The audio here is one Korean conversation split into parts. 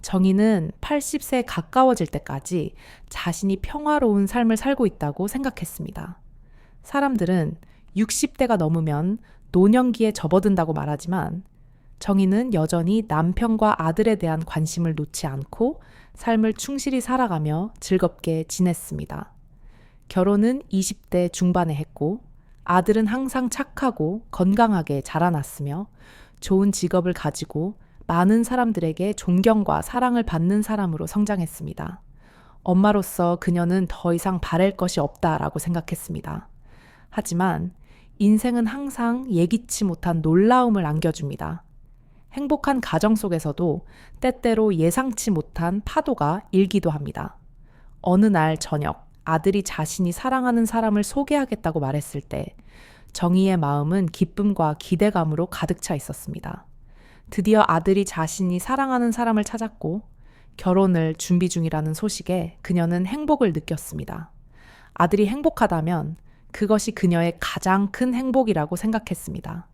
정희는 80세에 가까워질 때까지 자신이 평화로운 삶을 살고 있다고 생각했습니다. 사람들은 60대가 넘으면 노년기에 접어든다고 말하지만 정희는 여전히 남편과 아들에 대한 관심을 놓지 않고 삶을 충실히 살아가며 즐겁게 지냈습니다. 결혼은 20대 중반에 했고 아들은 항상 착하고 건강하게 자라났으며 좋은 직업을 가지고 많은 사람들에게 존경과 사랑을 받는 사람으로 성장했습니다. 엄마로서 그녀는 더 이상 바랄 것이 없다라고 생각했습니다. 하지만 인생은 항상 예기치 못한 놀라움을 안겨줍니다. 행복한 가정 속에서도 때때로 예상치 못한 파도가 일기도 합니다. 어느 날 저녁, 아들이 자신이 사랑하는 사람을 소개하겠다고 말했을 때 정희의 마음은 기쁨과 기대감으로 가득 차 있었습니다. 드디어 아들이 자신이 사랑하는 사람을 찾았고 결혼을 준비 중이라는 소식에 그녀는 행복을 느꼈습니다. 아들이 행복하다면 그것이 그녀의 가장 큰 행복이라고 생각했습니다.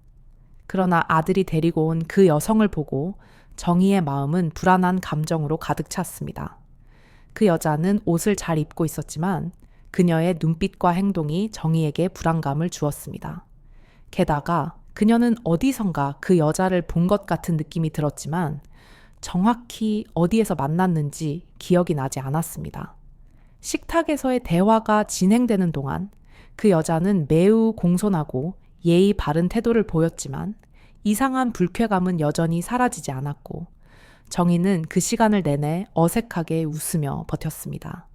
그러나 아들이 데리고 온 그 여성을 보고 정희의 마음은 불안한 감정으로 가득 찼습니다. 그 여자는 옷을 잘 입고 있었지만 그녀의 눈빛과 행동이 정희에게 불안감을 주었습니다. 게다가 그녀는 어디선가 그 여자를 본 것 같은 느낌이 들었지만 정확히 어디에서 만났는지 기억이 나지 않았습니다. 식탁에서의 대화가 진행되는 동안 그 여자는 매우 공손하고 예의 바른 태도를 보였지만 이상한 불쾌감은 여전히 사라지지 않았고 정희는 그 시간을 내내 어색하게 웃으며 버텼습니다.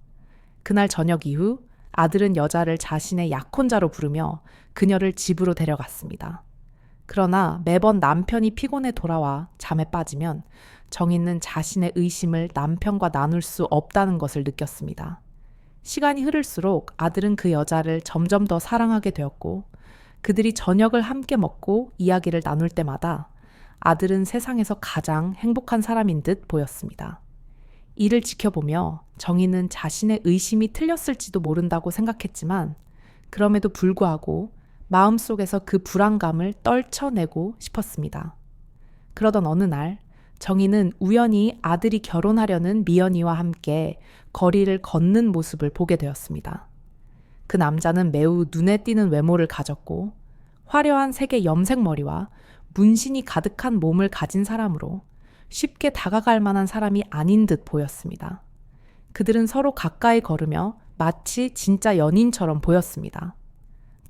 그날 저녁 이후 아들은 여자를 자신의 약혼자로 부르며 그녀를 집으로 데려갔습니다. 그러나 매번 남편이 피곤해 돌아와 잠에 빠지면 정희는 자신의 의심을 남편과 나눌 수 없다는 것을 느꼈습니다. 시간이 흐를수록 아들은 그 여자를 점점 더 사랑하게 되었고 그들이 저녁을 함께 먹고 이야기를 나눌 때마다 아들은 세상에서 가장 행복한 사람인 듯 보였습니다. 이를 지켜보며 정희는 자신의 의심이 틀렸을지도 모른다고 생각했지만 그럼에도 불구하고 마음속에서 그 불안감을 떨쳐내고 싶었습니다. 그러던 어느 날 정희는 우연히 아들이 결혼하려는 미연이와 함께 거리를 걷는 모습을 보게 되었습니다. 그 남자는 매우 눈에 띄는 외모를 가졌고 화려한 색의 염색 머리와 문신이 가득한 몸을 가진 사람으로 쉽게 다가갈 만한 사람이 아닌 듯 보였습니다. 그들은 서로 가까이 걸으며 마치 진짜 연인처럼 보였습니다.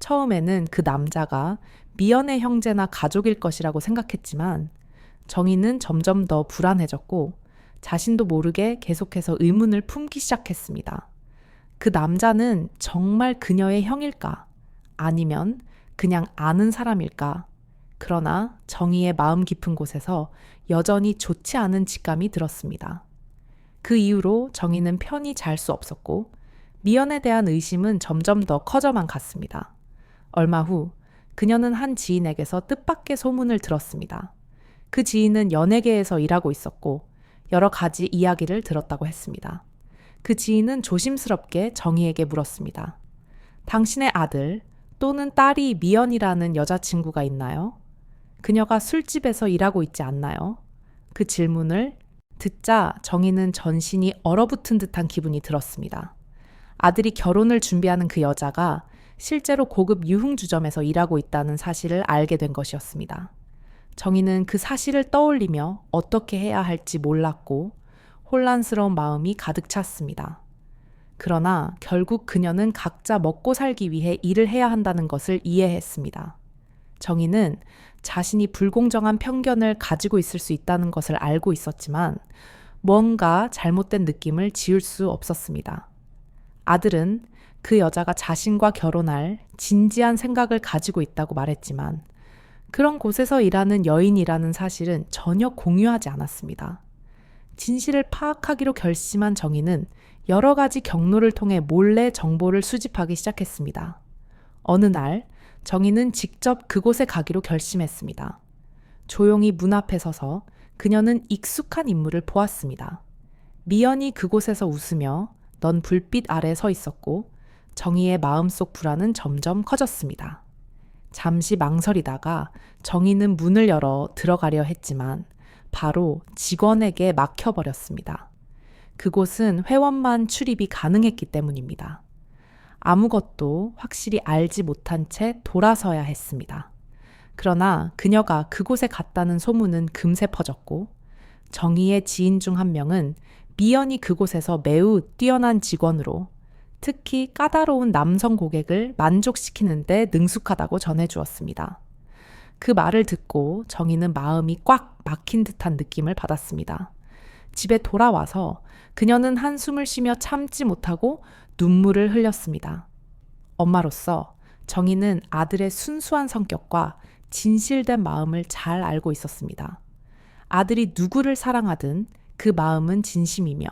처음에는 그 남자가 미연의 형제나 가족일 것이라고 생각했지만 정희는 점점 더 불안해졌고 자신도 모르게 계속해서 의문을 품기 시작했습니다. 그 남자는 정말 그녀의 형일까? 아니면 그냥 아는 사람일까? 그러나 정희의 마음 깊은 곳에서 여전히 좋지 않은 직감이 들었습니다. 그 이후로 정희는 편히 잘 수 없었고 미연에 대한 의심은 점점 더 커져만 갔습니다. 얼마 후 그녀는 한 지인에게서 뜻밖의 소문을 들었습니다. 그 지인은 연예계에서 일하고 있었고 여러 가지 이야기를 들었다고 했습니다. 그 지인은 조심스럽게 정희에게 물었습니다. 당신의 아들 또는 딸이 미연이라는 여자친구가 있나요? 그녀가 술집에서 일하고 있지 않나요? 그 질문을 듣자 정희는 전신이 얼어붙은 듯한 기분이 들었습니다. 아들이 결혼을 준비하는 그 여자가 실제로 고급 유흥주점에서 일하고 있다는 사실을 알게 된 것이었습니다. 정희는 그 사실을 떠올리며 어떻게 해야 할지 몰랐고 혼란스러운 마음이 가득 찼습니다. 그러나 결국 그녀는 각자 먹고 살기 위해 일을 해야 한다는 것을 이해했습니다. 정희는 자신이 불공정한 편견을 가지고 있을 수 있다는 것을 알고 있었지만 뭔가 잘못된 느낌을 지울 수 없었습니다. 아들은 그 여자가 자신과 결혼할 진지한 생각을 가지고 있다고 말했지만 그런 곳에서 일하는 여인이라는 사실은 전혀 공유하지 않았습니다. 진실을 파악하기로 결심한 정희는 여러 가지 경로를 통해 몰래 정보를 수집하기 시작했습니다. 어느 날 정희는 직접 그곳에 가기로 결심했습니다. 조용히 문 앞에 서서 그녀는 익숙한 인물을 보았습니다. 미연이 그곳에서 웃으며 넌 불빛 아래 서 있었고 정희의 마음속 불안은 점점 커졌습니다. 잠시 망설이다가 정희는 문을 열어 들어가려 했지만 바로 직원에게 막혀버렸습니다. 그곳은 회원만 출입이 가능했기 때문입니다. 아무것도 확실히 알지 못한 채 돌아서야 했습니다. 그러나 그녀가 그곳에 갔다는 소문은 금세 퍼졌고 정희의 지인 중 한 명은 미연이 그곳에서 매우 뛰어난 직원으로 특히 까다로운 남성 고객을 만족시키는데 능숙하다고 전해주었습니다. 그 말을 듣고 정희는 마음이 꽉 막힌 듯한 느낌을 받았습니다. 집에 돌아와서 그녀는 한숨을 쉬며 참지 못하고 눈물을 흘렸습니다. 엄마로서 정희는 아들의 순수한 성격과 진실된 마음을 잘 알고 있었습니다. 아들이 누구를 사랑하든 그 마음은 진심이며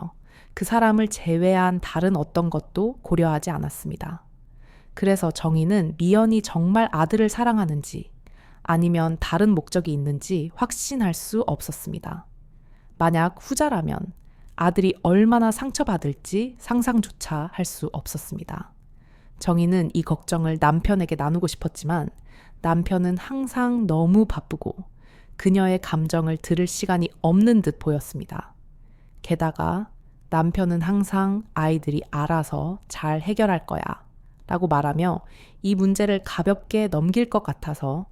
그 사람을 제외한 다른 어떤 것도 고려하지 않았습니다. 그래서 정희는 미연이 정말 아들을 사랑하는지 아니면 다른 목적이 있는지 확신할 수 없었습니다. 만약 후자라면 아들이 얼마나 상처받을지 상상조차 할 수 없었습니다. 정희는 이 걱정을 남편에게 나누고 싶었지만 남편은 항상 너무 바쁘고 그녀의 감정을 들을 시간이 없는 듯 보였습니다. 게다가 남편은 항상 아이들이 알아서 잘 해결할 거야 라고 말하며 이 문제를 가볍게 넘길 것 같아서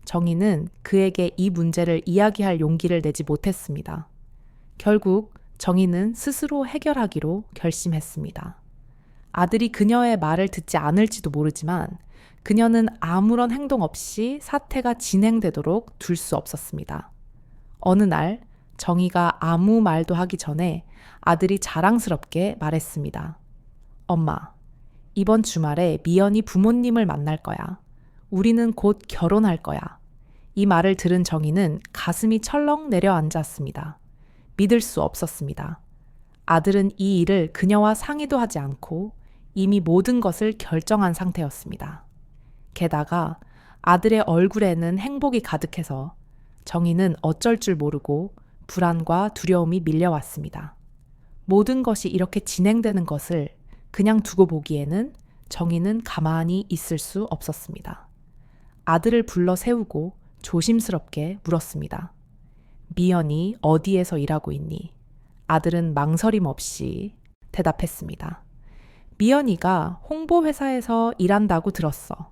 정희는 그에게 이 문제를 이야기할 용기를 내지 못했습니다. 결국 정희는 스스로 해결하기로 결심했습니다. 아들이 그녀의 말을 듣지 않을지도 모르지만 그녀는 아무런 행동 없이 사태가 진행되도록 둘 수 없었습니다. 어느 날 정희가 아무 말도 하기 전에 아들이 자랑스럽게 말했습니다. 엄마, 이번 주말에 미연이 부모님을 만날 거야. 우리는 곧 결혼할 거야. 이 말을 들은 정희는 가슴이 철렁 내려앉았습니다. 믿을 수 없었습니다. 아들은 이 일을 그녀와 상의도 하지 않고 이미 모든 것을 결정한 상태였습니다. 게다가 아들의 얼굴에는 행복이 가득해서 정희는 어쩔 줄 모르고 불안과 두려움이 밀려왔습니다. 모든 것이 이렇게 진행되는 것을 그냥 두고 보기에는 정희는 가만히 있을 수 없었습니다. 아들을 불러 세우고 조심스럽게 물었습니다. 미연이 어디에서 일하고 있니? 아들은 망설임 없이 대답했습니다. 미연이가 홍보회사에서 일한다고 들었어.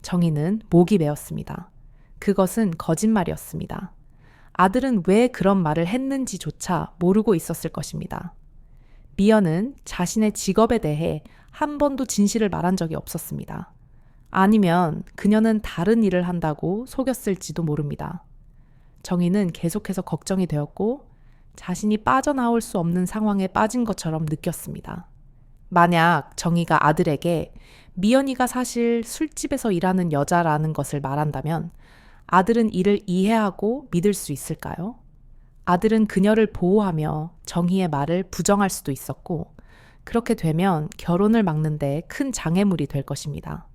정희는 목이 메었습니다. 그것은 거짓말이었습니다. 아들은 왜 그런 말을 했는지조차 모르고 있었을 것입니다. 미연은 자신의 직업에 대해 한 번도 진실을 말한 적이 없었습니다. 아니면 그녀는 다른 일을 한다고 속였을지도 모릅니다. 정희는 계속해서 걱정이 되었고 자신이 빠져나올 수 없는 상황에 빠진 것처럼 느꼈습니다. 만약 정희가 아들에게 미연이가 사실 술집에서 일하는 여자라는 것을 말한다면 아들은 이를 이해하고 믿을 수 있을까요? 아들은 그녀를 보호하며 정희의 말을 부정할 수도 있었고 그렇게 되면 결혼을 막는데 큰 장애물이 될 것입니다.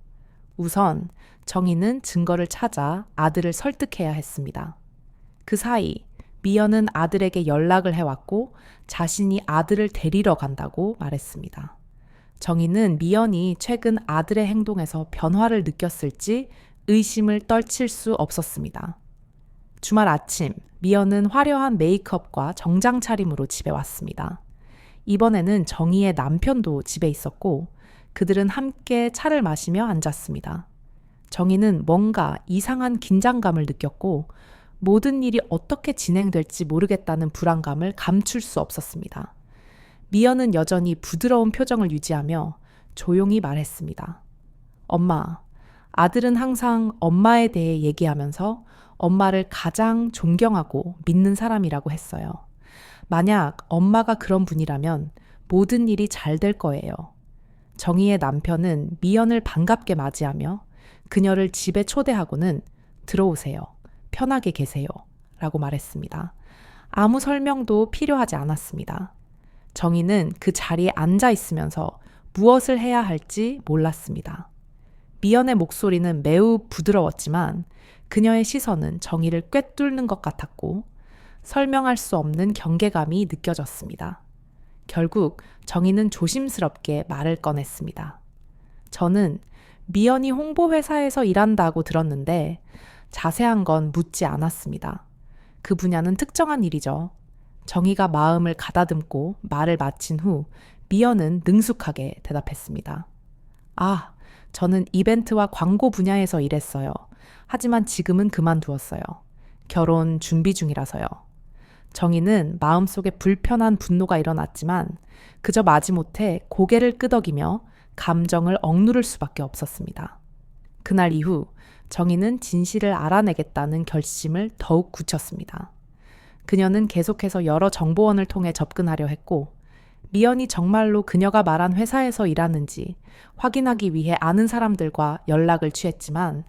우선 정희는 증거를 찾아 아들을 설득해야 했습니다. 그 사이 미연은 아들에게 연락을 해왔고 자신이 아들을 데리러 간다고 말했습니다. 정희는 미연이 최근 아들의 행동에서 변화를 느꼈을지 의심을 떨칠 수 없었습니다. 주말 아침, 미연은 화려한 메이크업과 정장 차림으로 집에 왔습니다. 이번에는 정희의 남편도 집에 있었고 그들은 함께 차를 마시며 앉았습니다. 정희는 뭔가 이상한 긴장감을 느꼈고 모든 일이 어떻게 진행될지 모르겠다는 불안감을 감출 수 없었습니다. 미연은 여전히 부드러운 표정을 유지하며 조용히 말했습니다. 엄마, 아들은 항상 엄마에 대해 얘기하면서 엄마를 가장 존경하고 믿는 사람이라고 했어요. 만약 엄마가 그런 분이라면 모든 일이 잘 될 거예요. 정희의 남편은 미연을 반갑게 맞이하며 그녀를 집에 초대하고는 들어오세요. 편하게 계세요. 라고 말했습니다. 아무 설명도 필요하지 않았습니다. 정희는 그 자리에 앉아 있으면서 무엇을 해야 할지 몰랐습니다. 미연의 목소리는 매우 부드러웠지만 그녀의 시선은 정희를 꿰뚫는 것 같았고 설명할 수 없는 경계감이 느껴졌습니다. 결국 정희는 조심스럽게 말을 꺼냈습니다. 저는 미연이 홍보회사에서 일한다고 들었는데 자세한 건 묻지 않았습니다. 그 분야는 특정한 일이죠. 정희가 마음을 가다듬고 말을 마친 후 미연은 능숙하게 대답했습니다. 아, 저는 이벤트와 광고 분야에서 일했어요. 하지만 지금은 그만두었어요. 결혼 준비 중이라서요. 정희는 마음속에 불편한 분노가 일어났지만 그저 마지못해 고개를 끄덕이며 감정을 억누를 수밖에 없었습니다. 그날 이후 정희는 진실을 알아내겠다는 결심을 더욱 굳혔습니다. 그녀는 계속해서 여러 정보원을 통해 접근하려 했고 미연이 정말로 그녀가 말한 회사에서 일하는지 확인하기 위해 아는 사람들과 연락을 취했지만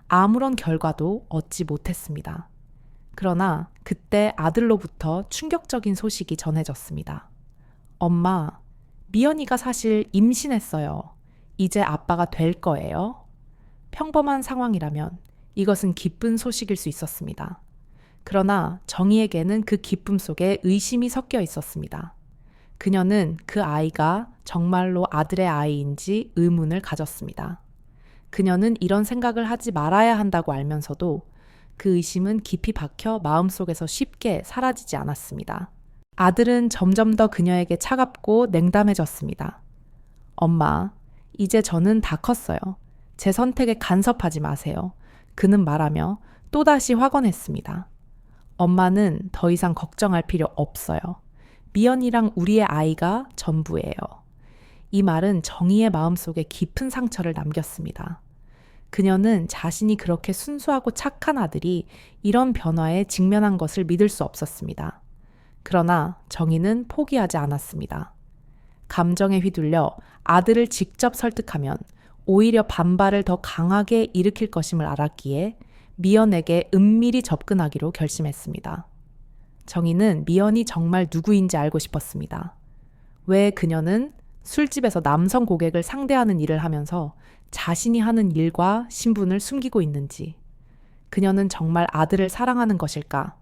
아무런 결과도 얻지 못했습니다. 그러나 그때 아들로부터 충격적인 소식이 전해졌습니다. 엄마, 미연이가 사실 임신했어요. 이제 아빠가 될 거예요. 평범한 상황이라면 이것은 기쁜 소식일 수 있었습니다. 그러나 정희에게는 그 기쁨 속에 의심이 섞여 있었습니다. 그녀는 그 아이가 정말로 아들의 아이인지 의문을 가졌습니다. 그녀는 이런 생각을 하지 말아야 한다고 알면서도 그 의심은 깊이 박혀 마음속에서 쉽게 사라지지 않았습니다. 아들은 점점 더 그녀에게 차갑고 냉담해졌습니다. 엄마, 이제 저는 다 컸어요. 제 선택에 간섭하지 마세요. 그는 말하며 또다시 확언했습니다. 엄마는 더 이상 걱정할 필요 없어요. 미연이랑 우리의 아이가 전부예요. 이 말은 정희의 마음속에 깊은 상처를 남겼습니다. 그녀는 자신이 그렇게 순수하고 착한 아들이 이런 변화에 직면한 것을 믿을 수 없었습니다. 그러나 정희는 포기하지 않았습니다. 감정에 휘둘려 아들을 직접 설득하면 오히려 반발을 더 강하게 일으킬 것임을 알았기에 미연에게 은밀히 접근하기로 결심했습니다. 정희는 미연이 정말 누구인지 알고 싶었습니다. 왜 그녀는 술집에서 남성 고객을 상대하는 일을 하면서 자신이 하는 일과 신분을 숨기고 있는지, 그녀는 정말 아들을 사랑하는 것일까?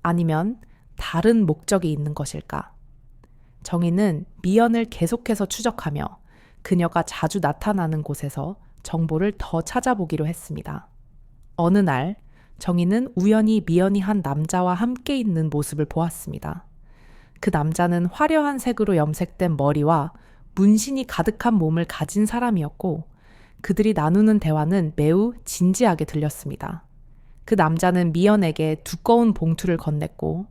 아니면 다른 목적이 있는 것일까? 정희는 미연을 계속해서 추적하며 그녀가 자주 나타나는 곳에서 정보를 더 찾아보기로 했습니다. 어느 날 정희는 우연히 미연이 한 남자와 함께 있는 모습을 보았습니다. 그 남자는 화려한 색으로 염색된 머리와 문신이 가득한 몸을 가진 사람이었고 그들이 나누는 대화는 매우 진지하게 들렸습니다. 그 남자는 미연에게 두꺼운 봉투를 건넸고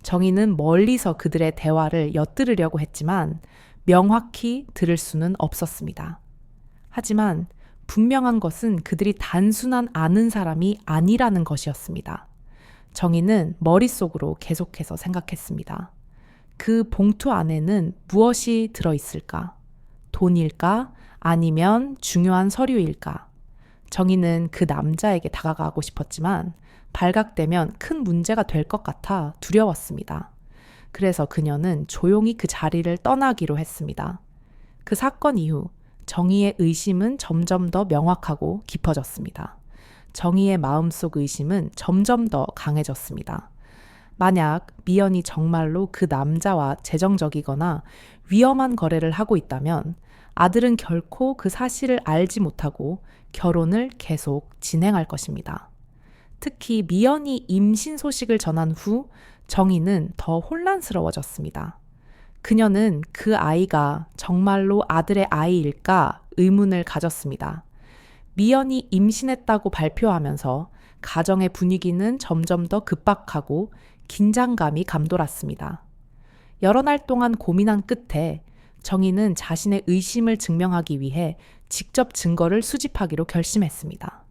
정희는 멀리서 그들의 대화를 엿들으려고 했지만 명확히 들을 수는 없었습니다. 하지만 분명한 것은 그들이 단순한 아는 사람이 아니라는 것이었습니다. 정희는 머릿속으로 계속해서 생각했습니다. 그 봉투 안에는 무엇이 들어있을까? 돈일까? 아니면 중요한 서류일까? 정희는 그 남자에게 다가가고 싶었지만 발각되면 큰 문제가 될 것 같아 두려웠습니다. 그래서 그녀는 조용히 그 자리를 떠나기로 했습니다. 그 사건 이후 정희의 의심은 점점 더 명확하고 깊어졌습니다. 정희의 마음속 의심은 점점 더 강해졌습니다. 만약 미연이 정말로 그 남자와 재정적이거나 위험한 거래를 하고 있다면 아들은 결코 그 사실을 알지 못하고 결혼을 계속 진행할 것입니다. 특히 미연이 임신 소식을 전한 후 정희는 더 혼란스러워졌습니다. 그녀는 그 아이가 정말로 아들의 아이일까 의문을 가졌습니다. 미연이 임신했다고 발표하면서 가정의 분위기는 점점 더 급박하고 긴장감이 감돌았습니다. 여러 날 동안 고민한 끝에 정희는 자신의 의심을 증명하기 위해 직접 증거를 수집하기로 결심했습니다.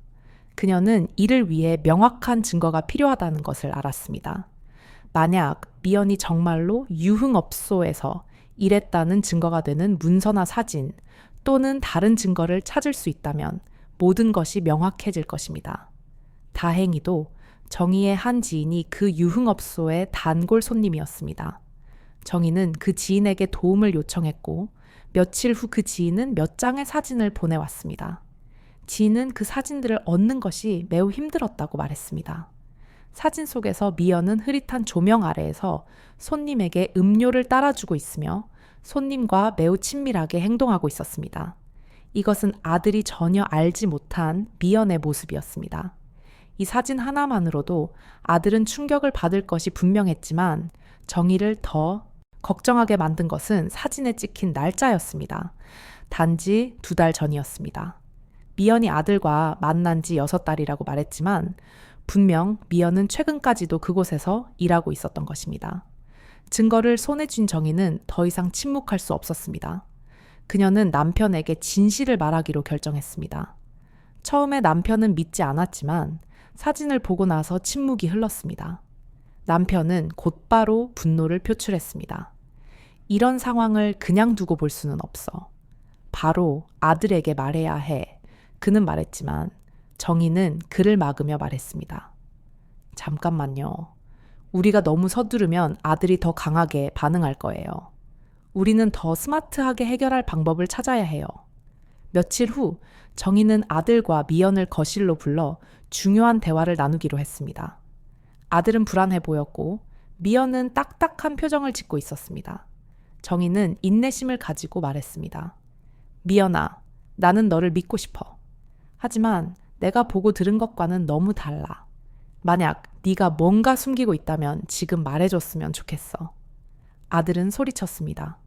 그녀는 이를 위해 명확한 증거가 필요하다는 것을 알았습니다. 만약 미연이 정말로 유흥업소에서 일했다는 증거가 되는 문서나 사진 또는 다른 증거를 찾을 수 있다면 모든 것이 명확해질 것입니다. 다행히도 정희의 한 지인이 그 유흥업소의 단골 손님이었습니다. 정희는 그 지인에게 도움을 요청했고 며칠 후 그 지인은 몇 장의 사진을 보내왔습니다. 지인은 그 사진들을 얻는 것이 매우 힘들었다고 말했습니다. 사진 속에서 미연은 흐릿한 조명 아래에서 손님에게 음료를 따라주고 있으며 손님과 매우 친밀하게 행동하고 있었습니다. 이것은 아들이 전혀 알지 못한 미연의 모습이었습니다. 이 사진 하나만으로도 아들은 충격을 받을 것이 분명했지만 정희를 더 걱정하게 만든 것은 사진에 찍힌 날짜였습니다. 단지 2달 전이었습니다. 미연이 아들과 만난 지 6달이라고 말했지만 분명 미연은 최근까지도 그곳에서 일하고 있었던 것입니다. 증거를 손에 쥔 정희는 더 이상 침묵할 수 없었습니다. 그녀는 남편에게 진실을 말하기로 결정했습니다. 처음에 남편은 믿지 않았지만 사진을 보고 나서 침묵이 흘렀습니다. 남편은 곧바로 분노를 표출했습니다. 이런 상황을 그냥 두고 볼 수는 없어. 바로 아들에게 말해야 해. 그는 말했지만 정희는 그를 막으며 말했습니다. 잠깐만요. 우리가 너무 서두르면 아들이 더 강하게 반응할 거예요. 우리는 더 스마트하게 해결할 방법을 찾아야 해요. 며칠 후 정희는 아들과 미연을 거실로 불러 중요한 대화를 나누기로 했습니다. 아들은 불안해 보였고 미연은 딱딱한 표정을 짓고 있었습니다. 정희는 인내심을 가지고 말했습니다. 미연아, 나는 너를 믿고 싶어. 하지만 내가 보고 들은 것과는 너무 달라. 만약 네가 뭔가 숨기고 있다면 지금 말해줬으면 좋겠어. 아들은 소리쳤습니다.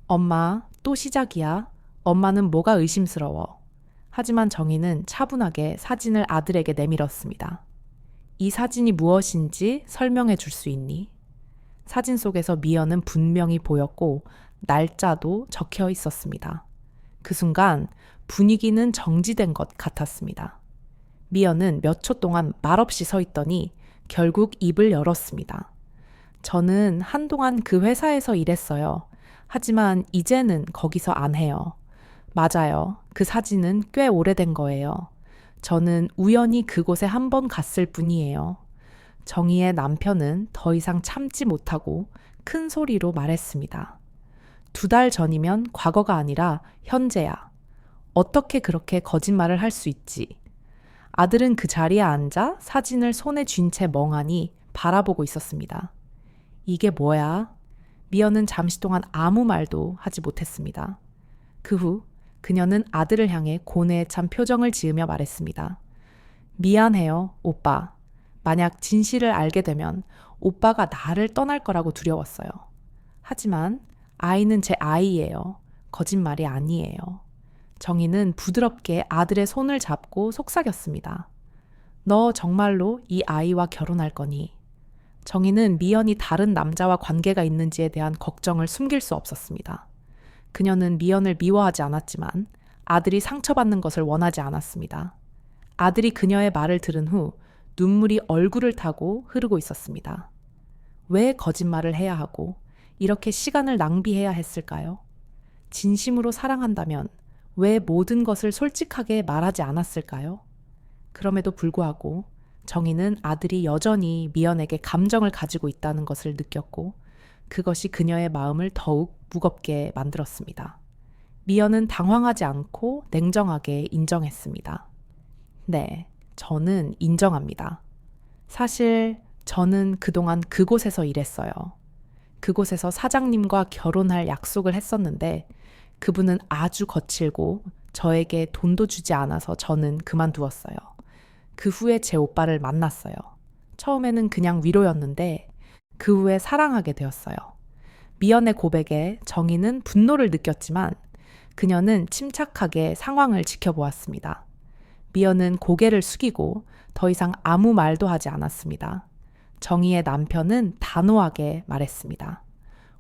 엄마, 또 시작이야. 엄마는 뭐가 의심스러워. 하지만 정희는 차분하게 사진을 아들에게 내밀었습니다. 이 사진이 무엇인지 설명해 줄 수 있니? 사진 속에서 미연은 분명히 보였고 날짜도 적혀 있었습니다. 그 순간 분위기는 정지된 것 같았습니다. 미연은 몇 초 동안 말없이 서 있더니 결국 입을 열었습니다. 저는 한동안 그 회사에서 일했어요. 하지만 이제는 거기서 안 해요. 맞아요. 그 사진은 꽤 오래된 거예요. 저는 우연히 그곳에 한 번 갔을 뿐이에요. 정희의 남편은 더 이상 참지 못하고 큰 소리로 말했습니다. 2달 전이면 과거가 아니라 현재야. 어떻게 그렇게 거짓말을 할 수 있지? 아들은 그 자리에 앉아 사진을 손에 쥔 채 멍하니 바라보고 있었습니다. 이게 뭐야? 미연은 잠시 동안 아무 말도 하지 못했습니다. 그 후 그녀는 아들을 향해 고뇌에 찬 표정을 지으며 말했습니다. 미안해요, 오빠. 만약 진실을 알게 되면 오빠가 나를 떠날 거라고 두려웠어요. 하지만 아이는 제 아이예요. 거짓말이 아니에요. 정희는 부드럽게 아들의 손을 잡고 속삭였습니다. 너 정말로 이 아이와 결혼할 거니? 정희는 미연이 다른 남자와 관계가 있는지에 대한 걱정을 숨길 수 없었습니다. 그녀는 미연을 미워하지 않았지만 아들이 상처받는 것을 원하지 않았습니다. 아들이 그녀의 말을 들은 후 눈물이 얼굴을 타고 흐르고 있었습니다. 왜 거짓말을 해야 하고 이렇게 시간을 낭비해야 했을까요? 진심으로 사랑한다면 왜 모든 것을 솔직하게 말하지 않았을까요? 그럼에도 불구하고 정희는 아들이 여전히 미연에게 감정을 가지고 있다는 것을 느꼈고 그것이 그녀의 마음을 더욱 무겁게 만들었습니다. 미연은 당황하지 않고 냉정하게 인정했습니다. 네, 저는 인정합니다. 사실 저는 그동안 그곳에서 일했어요. 그곳에서 사장님과 결혼할 약속을 했었는데 그분은 아주 거칠고 저에게 돈도 주지 않아서 저는 그만두었어요. 그 후에 제 오빠를 만났어요. 처음에는 그냥 위로였는데 그 후에 사랑하게 되었어요. 미연의 고백에 정희는 분노를 느꼈지만 그녀는 침착하게 상황을 지켜보았습니다. 미연은 고개를 숙이고 더 이상 아무 말도 하지 않았습니다. 정희의 남편은 단호하게 말했습니다.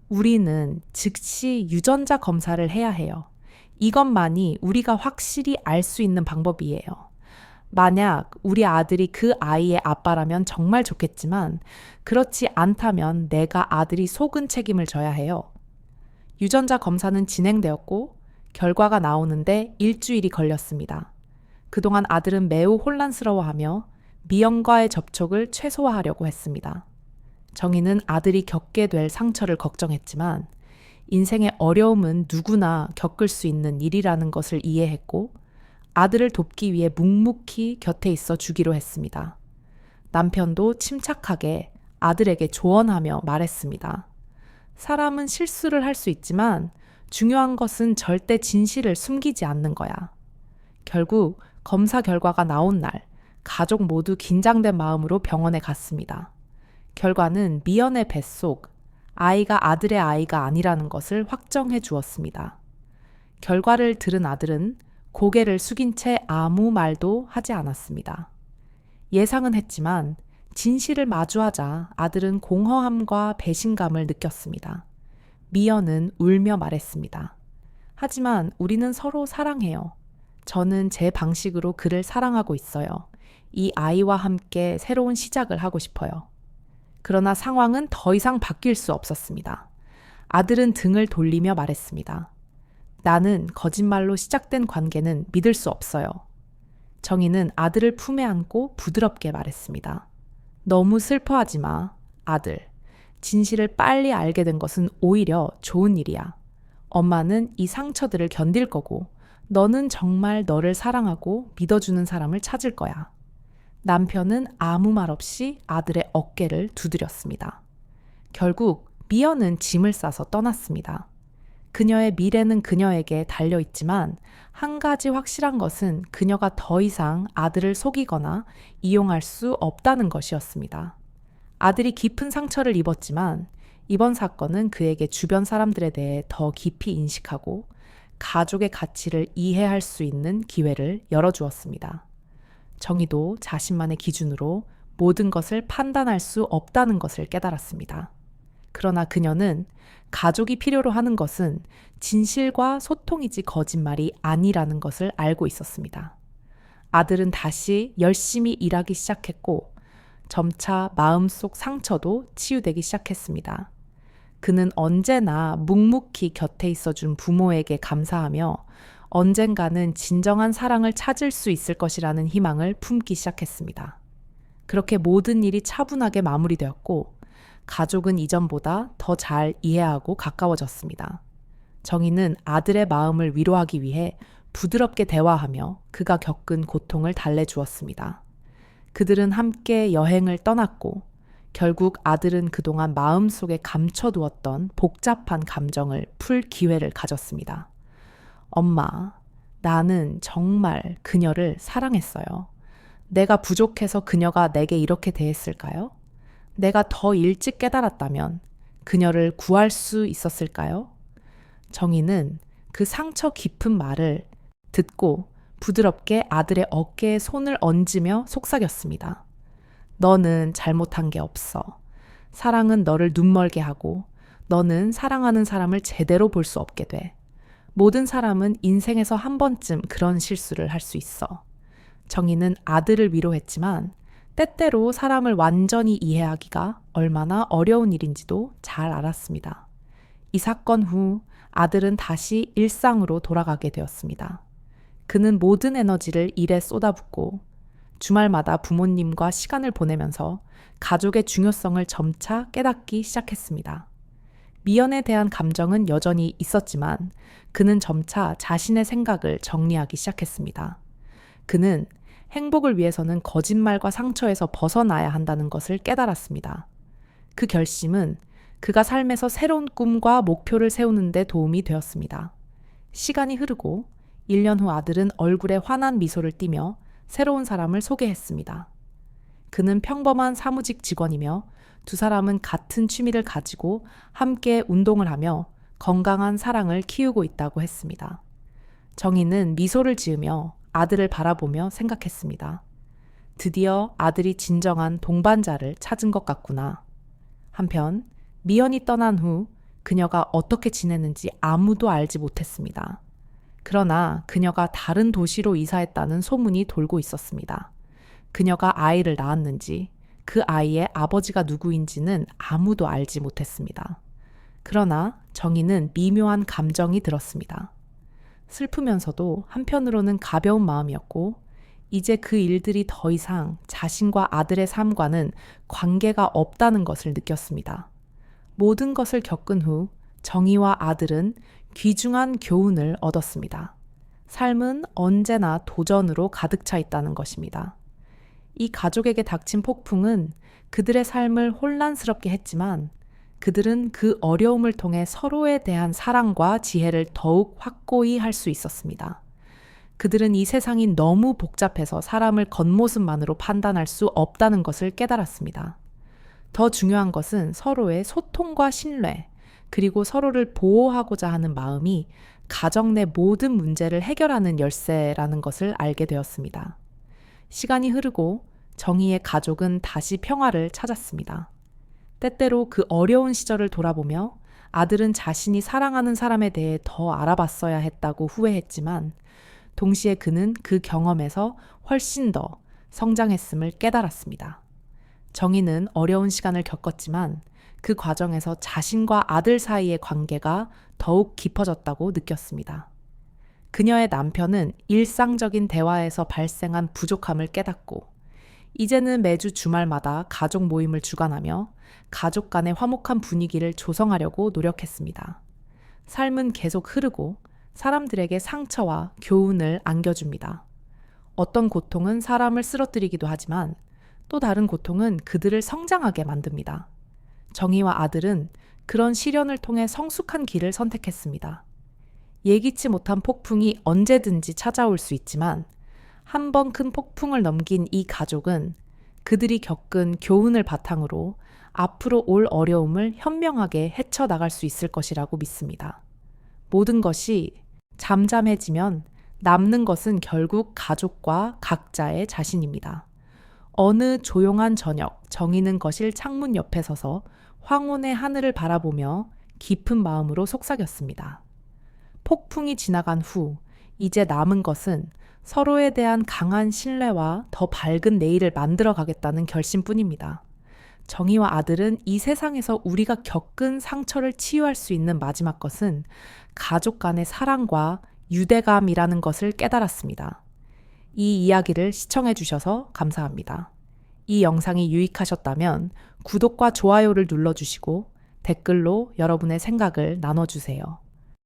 우리는 즉시 유전자 검사를 해야 해요. 이것만이 우리가 확실히 알 수 있는 방법이에요. 만약 우리 아들이 그 아이의 아빠라면 정말 좋겠지만 그렇지 않다면 내가 아들이 속은 책임을 져야 해요. 유전자 검사는 진행되었고 결과가 나오는데 일주일이 걸렸습니다. 그동안 아들은 매우 혼란스러워하며 미연과의 접촉을 최소화하려고 했습니다. 정희는 아들이 겪게 될 상처를 걱정했지만 인생의 어려움은 누구나 겪을 수 있는 일이라는 것을 이해했고 아들을 돕기 위해 묵묵히 곁에 있어 주기로 했습니다. 남편도 침착하게 아들에게 조언하며 말했습니다. 사람은 실수를 할 수 있지만 중요한 것은 절대 진실을 숨기지 않는 거야. 결국 검사 결과가 나온 날 가족 모두 긴장된 마음으로 병원에 갔습니다. 결과는 미연의 뱃속, 아이가 아들의 아이가 아니라는 것을 확정해 주었습니다. 결과를 들은 아들은 고개를 숙인 채 아무 말도 하지 않았습니다. 예상은 했지만 진실을 마주하자 아들은 공허함과 배신감을 느꼈습니다. 미연은 울며 말했습니다. 하지만 우리는 서로 사랑해요. 저는 제 방식으로 그를 사랑하고 있어요. 이 아이와 함께 새로운 시작을 하고 싶어요. 그러나 상황은 더 이상 바뀔 수 없었습니다. 아들은 등을 돌리며 말했습니다. 나는 거짓말로 시작된 관계는 믿을 수 없어요. 정희는 아들을 품에 안고 부드럽게 말했습니다. 너무 슬퍼하지 마, 아들. 진실을 빨리 알게 된 것은 오히려 좋은 일이야. 엄마는 이 상처들을 견딜 거고, 너는 정말 너를 사랑하고 믿어주는 사람을 찾을 거야. 남편은 아무 말 없이 아들의 어깨를 두드렸습니다. 결국 미연은 짐을 싸서 떠났습니다. 그녀의 미래는 그녀에게 달려있지만 한 가지 확실한 것은 그녀가 더 이상 아들을 속이거나 이용할 수 없다는 것이었습니다. 아들이 깊은 상처를 입었지만 이번 사건은 그에게 주변 사람들에 대해 더 깊이 인식하고 가족의 가치를 이해할 수 있는 기회를 열어주었습니다. 정희도 자신만의 기준으로 모든 것을 판단할 수 없다는 것을 깨달았습니다. 그러나 그녀는 가족이 필요로 하는 것은 진실과 소통이지 거짓말이 아니라는 것을 알고 있었습니다. 아들은 다시 열심히 일하기 시작했고 점차 마음속 상처도 치유되기 시작했습니다. 그는 언제나 묵묵히 곁에 있어준 부모에게 감사하며 언젠가는 진정한 사랑을 찾을 수 있을 것이라는 희망을 품기 시작했습니다. 그렇게 모든 일이 차분하게 마무리되었고 가족은 이전보다 더 잘 이해하고 가까워졌습니다. 정희는 아들의 마음을 위로하기 위해 부드럽게 대화하며 그가 겪은 고통을 달래주었습니다. 그들은 함께 여행을 떠났고 결국 아들은 그동안 마음속에 감춰두었던 복잡한 감정을 풀 기회를 가졌습니다. 엄마, 나는 정말 그녀를 사랑했어요. 내가 부족해서 그녀가 내게 이렇게 대했을까요? 내가 더 일찍 깨달았다면 그녀를 구할 수 있었을까요? 정희는 그 상처 깊은 말을 듣고 부드럽게 아들의 어깨에 손을 얹으며 속삭였습니다. 너는 잘못한 게 없어. 사랑은 너를 눈멀게 하고 너는 사랑하는 사람을 제대로 볼 수 없게 돼. 모든 사람은 인생에서 한 번쯤 그런 실수를 할 수 있어. 정희는 아들을 위로했지만 때때로 사람을 완전히 이해하기가 얼마나 어려운 일인지도 잘 알았습니다. 이 사건 후 아들은 다시 일상으로 돌아가게 되었습니다. 그는 모든 에너지를 일에 쏟아붓고 주말마다 부모님과 시간을 보내면서 가족의 중요성을 점차 깨닫기 시작했습니다. 미연에 대한 감정은 여전히 있었지만 그는 점차 자신의 생각을 정리하기 시작했습니다. 그는 행복을 위해서는 거짓말과 상처에서 벗어나야 한다는 것을 깨달았습니다. 그 결심은 그가 삶에서 새로운 꿈과 목표를 세우는 데 도움이 되었습니다. 시간이 흐르고 1년 후 아들은 얼굴에 환한 미소를 띠며 새로운 사람을 소개했습니다. 그는 평범한 사무직 직원이며 두 사람은 같은 취미를 가지고 함께 운동을 하며 건강한 사랑을 키우고 있다고 했습니다. 정희는 미소를 지으며 아들을 바라보며 생각했습니다. 드디어 아들이 진정한 동반자를 찾은 것 같구나. 한편 미연이 떠난 후 그녀가 어떻게 지내는지 아무도 알지 못했습니다. 그러나 그녀가 다른 도시로 이사했다는 소문이 돌고 있었습니다. 그녀가 아이를 낳았는지 그 아이의 아버지가 누구인지는 아무도 알지 못했습니다. 그러나 정희는 미묘한 감정이 들었습니다. 슬프면서도 한편으로는 가벼운 마음이었고 이제 그 일들이 더 이상 자신과 아들의 삶과는 관계가 없다는 것을 느꼈습니다. 모든 것을 겪은 후 정희와 아들은 귀중한 교훈을 얻었습니다. 삶은 언제나 도전으로 가득 차 있다는 것입니다. 이 가족에게 닥친 폭풍은 그들의 삶을 혼란스럽게 했지만 그들은 그 어려움을 통해 서로에 대한 사랑과 지혜를 더욱 확고히 할 수 있었습니다. 그들은 이 세상이 너무 복잡해서 사람을 겉모습만으로 판단할 수 없다는 것을 깨달았습니다. 더 중요한 것은 서로의 소통과 신뢰, 그리고 서로를 보호하고자 하는 마음이 가정 내 모든 문제를 해결하는 열쇠라는 것을 알게 되었습니다. 시간이 흐르고 정희의 가족은 다시 평화를 찾았습니다. 때때로 그 어려운 시절을 돌아보며 아들은 자신이 사랑하는 사람에 대해 더 알아봤어야 했다고 후회했지만 동시에 그는 그 경험에서 훨씬 더 성장했음을 깨달았습니다. 정희는 어려운 시간을 겪었지만 그 과정에서 자신과 아들 사이의 관계가 더욱 깊어졌다고 느꼈습니다. 그녀의 남편은 일상적인 대화에서 발생한 부족함을 깨닫고 이제는 매주 주말마다 가족 모임을 주관하며 가족 간의 화목한 분위기를 조성하려고 노력했습니다. 삶은 계속 흐르고 사람들에게 상처와 교훈을 안겨줍니다. 어떤 고통은 사람을 쓰러뜨리기도 하지만 또 다른 고통은 그들을 성장하게 만듭니다. 정희와 아들은 그런 시련을 통해 성숙한 길을 선택했습니다. 예기치 못한 폭풍이 언제든지 찾아올 수 있지만 한 번 큰 폭풍을 넘긴 이 가족은 그들이 겪은 교훈을 바탕으로 앞으로 올 어려움을 현명하게 헤쳐나갈 수 있을 것이라고 믿습니다. 모든 것이 잠잠해지면 남는 것은 결국 가족과 각자의 자신입니다. 어느 조용한 저녁, 정희는 거실 창문 옆에 서서 황혼의 하늘을 바라보며 깊은 마음으로 속삭였습니다. 폭풍이 지나간 후 이제 남은 것은 서로에 대한 강한 신뢰와 더 밝은 내일을 만들어 가겠다는 결심뿐입니다. 정희와 아들은 이 세상에서 우리가 겪은 상처를 치유할 수 있는 마지막 것은 가족 간의 사랑과 유대감이라는 것을 깨달았습니다. 이 이야기를 시청해 주셔서 감사합니다. 이 영상이 유익하셨다면 구독과 좋아요를 눌러주시고 댓글로 여러분의 생각을 나눠주세요.